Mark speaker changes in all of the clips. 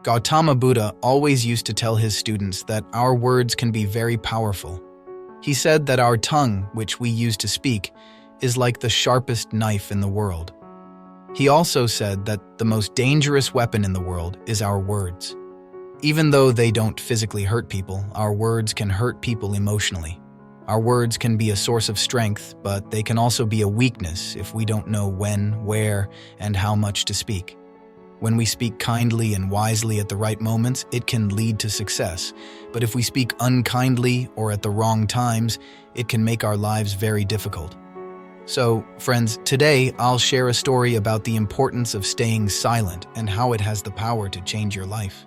Speaker 1: Gautama Buddha always used to tell his students that our words can be very powerful. He said that our tongue, which we use to speak, is like the sharpest knife in the world. He also said that the most dangerous weapon in the world is our words. Even though they don't physically hurt people, our words can hurt people emotionally. Our words can be a source of strength, but they can also be a weakness if we don't know when, where, and how much to speak. When we speak kindly and wisely at the right moments, it can lead to success. But if we speak unkindly or at the wrong times, it can make our lives very difficult. So, friends, today I'll share a story about the importance of staying silent and how it has the power to change your life.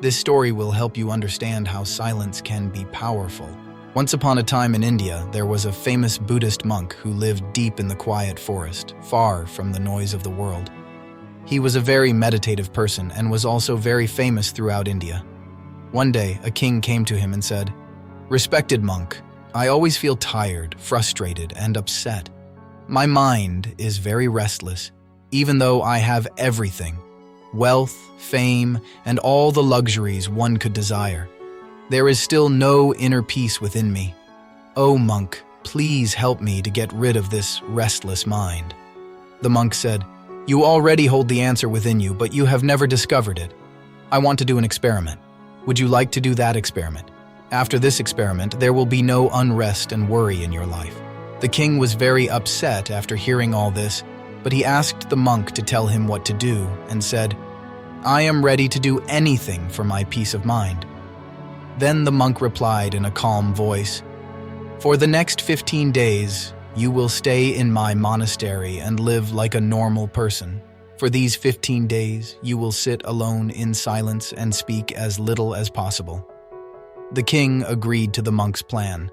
Speaker 1: This story will help you understand how silence can be powerful. Once upon a time in India, there was a famous Buddhist monk who lived deep in the quiet forest, far from the noise of the world. He was a very meditative person and was also very famous throughout India. One day, a king came to him and said, "Respected monk, I always feel tired, frustrated, and upset. My mind is very restless, even though I have everything, wealth, fame, and all the luxuries one could desire. There is still no inner peace within me. Oh monk, please help me to get rid of this restless mind." The monk said, "You already hold the answer within you, but you have never discovered it. I want to do an experiment. Would you like to do that experiment? After this experiment, there will be no unrest and worry in your life." The king was very upset after hearing all this, but he asked the monk to tell him what to do and said, "I am ready to do anything for my peace of mind." Then the monk replied in a calm voice, "For the next 15 days, you will stay in my monastery and live like a normal person. For these 15 days, you will sit alone in silence and speak as little as possible." The king agreed to the monk's plan.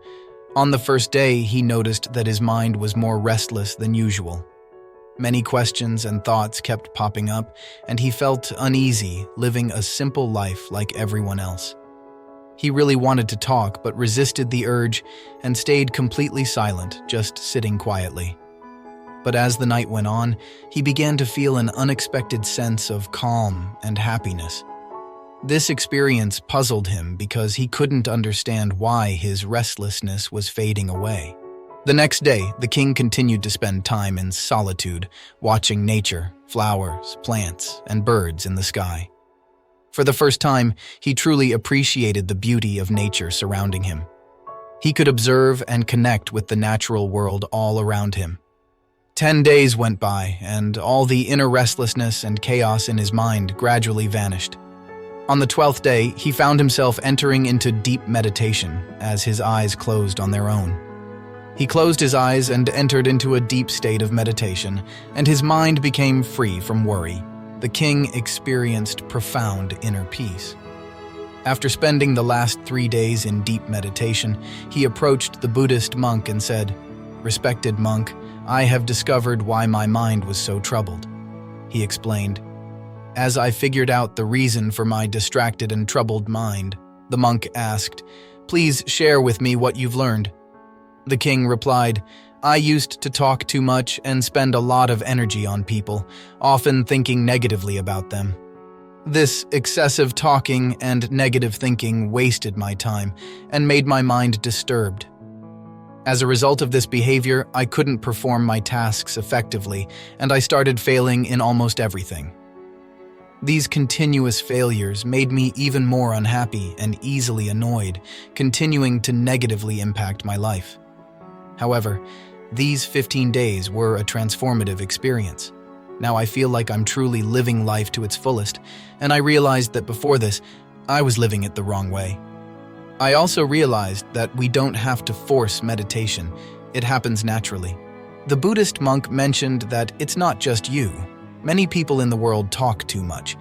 Speaker 1: On the first day, he noticed that his mind was more restless than usual. Many questions and thoughts kept popping up, and he felt uneasy living a simple life like everyone else. He really wanted to talk, but resisted the urge and stayed completely silent, just sitting quietly. But as the night went on, he began to feel an unexpected sense of calm and happiness. This experience puzzled him because he couldn't understand why his restlessness was fading away. The next day, the king continued to spend time in solitude, watching nature, flowers, plants, and birds in the sky. For the first time, he truly appreciated the beauty of nature surrounding him. He could observe and connect with the natural world all around him. 10 days went by, and all the inner restlessness and chaos in his mind gradually vanished. On the 12th day, he found himself entering into deep meditation as his eyes closed on their own. He closed his eyes and entered into a deep state of meditation, and his mind became free from worry. The king experienced profound inner peace. After spending the last 3 days in deep meditation, he approached the Buddhist monk and said, "Respected monk, I have discovered why my mind was so troubled." He explained, "As I figured out the reason for my distracted and troubled mind," the monk asked, "Please share with me what you've learned." The king replied, "I used to talk too much and spend a lot of energy on people, often thinking negatively about them. This excessive talking and negative thinking wasted my time and made my mind disturbed. As a result of this behavior, I couldn't perform my tasks effectively, and I started failing in almost everything. These continuous failures made me even more unhappy and easily annoyed, continuing to negatively impact my life. However, these 15 days were a transformative experience. Now I feel like I'm truly living life to its fullest, and I realized that before this, I was living it the wrong way. I also realized that we don't have to force meditation. It happens naturally." The Buddhist monk mentioned that it's not just you. Many people in the world talk too much.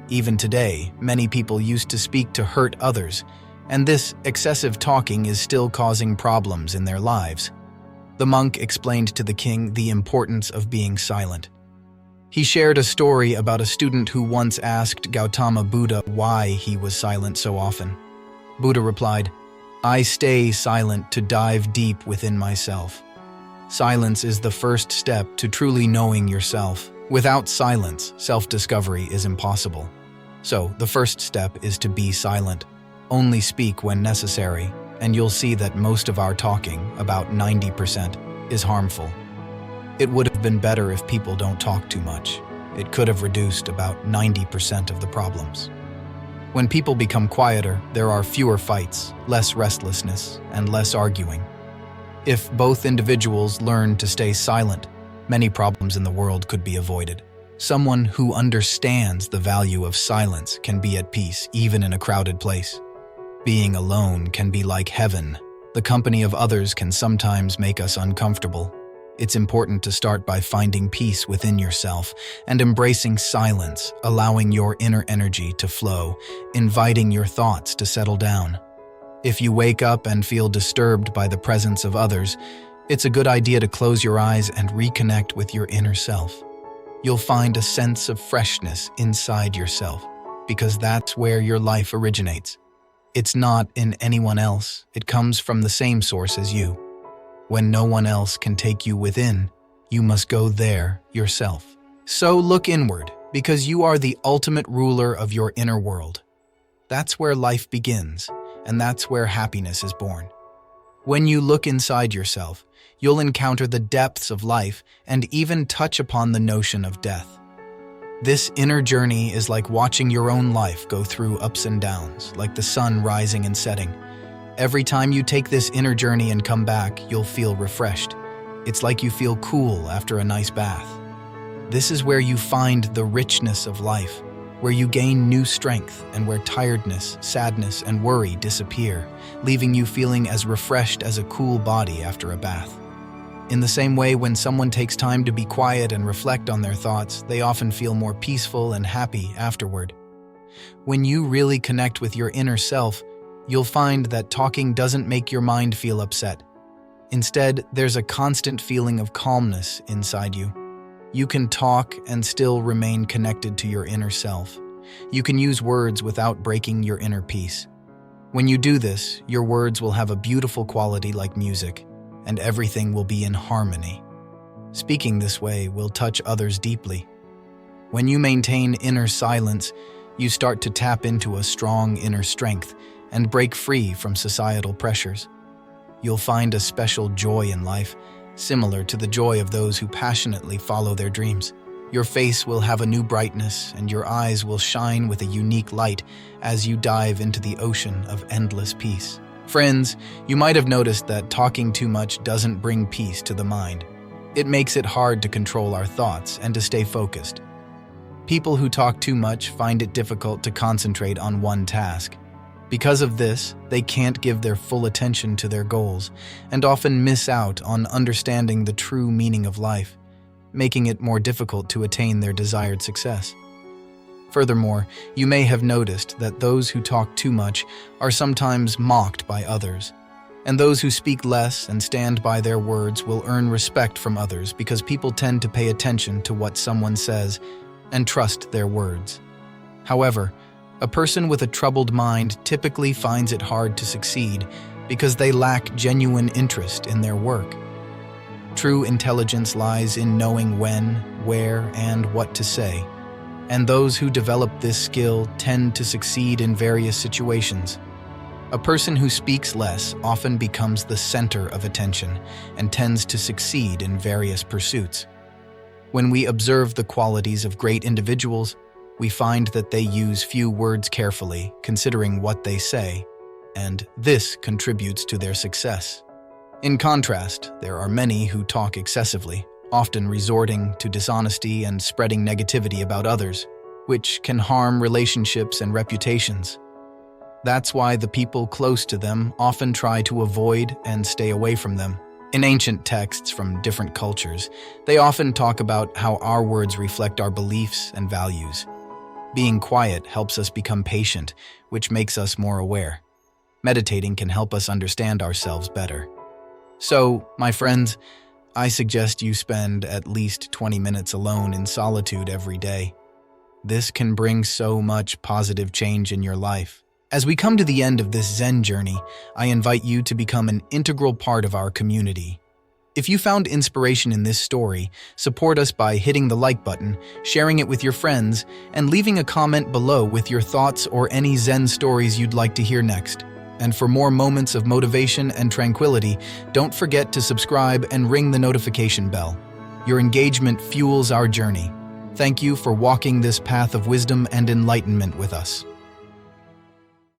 Speaker 1: Even today, many people used to speak to hurt others, and this excessive talking is still causing problems in their lives. The monk explained to the king the importance of being silent. He shared a story about a student who once asked Gautama Buddha why he was silent so often. Buddha replied, "I stay silent to dive deep within myself. Silence is the first step to truly knowing yourself. Without silence, self-discovery is impossible. So, the first step is to be silent. Only speak when necessary, and you'll see that most of our talking, about 90%, is harmful. It would have been better if people don't talk too much. It could have reduced about 90% of the problems. When people become quieter, there are fewer fights, less restlessness, and less arguing. If both individuals learn to stay silent, many problems in the world could be avoided. Someone who understands the value of silence can be at peace even in a crowded place. Being alone can be like heaven. The company of others can sometimes make us uncomfortable. It's important to start by finding peace within yourself and embracing silence, allowing your inner energy to flow, inviting your thoughts to settle down. If you wake up and feel disturbed by the presence of others, it's a good idea to close your eyes and reconnect with your inner self. You'll find a sense of freshness inside yourself, because that's where your life originates. It's not in anyone else, it comes from the same source as you. When no one else can take you within, you must go there yourself. So look inward, because you are the ultimate ruler of your inner world. That's where life begins, and that's where happiness is born. When you look inside yourself, you'll encounter the depths of life and even touch upon the notion of death. This inner journey is like watching your own life go through ups and downs, like the sun rising and setting. Every time you take this inner journey and come back, you'll feel refreshed. It's like you feel cool after a nice bath. This is where you find the richness of life, where you gain new strength and where tiredness, sadness, and worry disappear, leaving you feeling as refreshed as a cool body after a bath. In the same way, when someone takes time to be quiet and reflect on their thoughts, they often feel more peaceful and happy afterward. When you really connect with your inner self, you'll find that talking doesn't make your mind feel upset. Instead, there's a constant feeling of calmness inside you. You can talk and still remain connected to your inner self. You can use words without breaking your inner peace. When you do this, your words will have a beautiful quality like music, and everything will be in harmony. Speaking this way will touch others deeply. When you maintain inner silence, you start to tap into a strong inner strength and break free from societal pressures. You'll find a special joy in life, similar to the joy of those who passionately follow their dreams. Your face will have a new brightness and your eyes will shine with a unique light as you dive into the ocean of endless peace. Friends, you might have noticed that talking too much doesn't bring peace to the mind. It makes it hard to control our thoughts and to stay focused. People who talk too much find it difficult to concentrate on one task. Because of this, they can't give their full attention to their goals and often miss out on understanding the true meaning of life, making it more difficult to attain their desired success. Furthermore, you may have noticed that those who talk too much are sometimes mocked by others, and those who speak less and stand by their words will earn respect from others because people tend to pay attention to what someone says and trust their words. However, a person with a troubled mind typically finds it hard to succeed because they lack genuine interest in their work. True intelligence lies in knowing when, where, and what to say, and those who develop this skill tend to succeed in various situations. A person who speaks less often becomes the center of attention and tends to succeed in various pursuits. When we observe the qualities of great individuals, we find that they use few words carefully, considering what they say, and this contributes to their success. In contrast, there are many who talk excessively, often resorting to dishonesty and spreading negativity about others, which can harm relationships and reputations. That's why the people close to them often try to avoid and stay away from them. In ancient texts from different cultures, they often talk about how our words reflect our beliefs and values. Being quiet helps us become patient, which makes us more aware. Meditating can help us understand ourselves better. So, my friends, I suggest you spend at least 20 minutes alone in solitude every day. This can bring so much positive change in your life. As we come to the end of this Zen journey, I invite you to become an integral part of our community. If you found inspiration in this story, support us by hitting the like button, sharing it with your friends, and leaving a comment below with your thoughts or any Zen stories you'd like to hear next. And for more moments of motivation and tranquility, don't forget to subscribe and ring the notification bell. Your engagement fuels our journey. Thank you for walking this path of wisdom and enlightenment with us.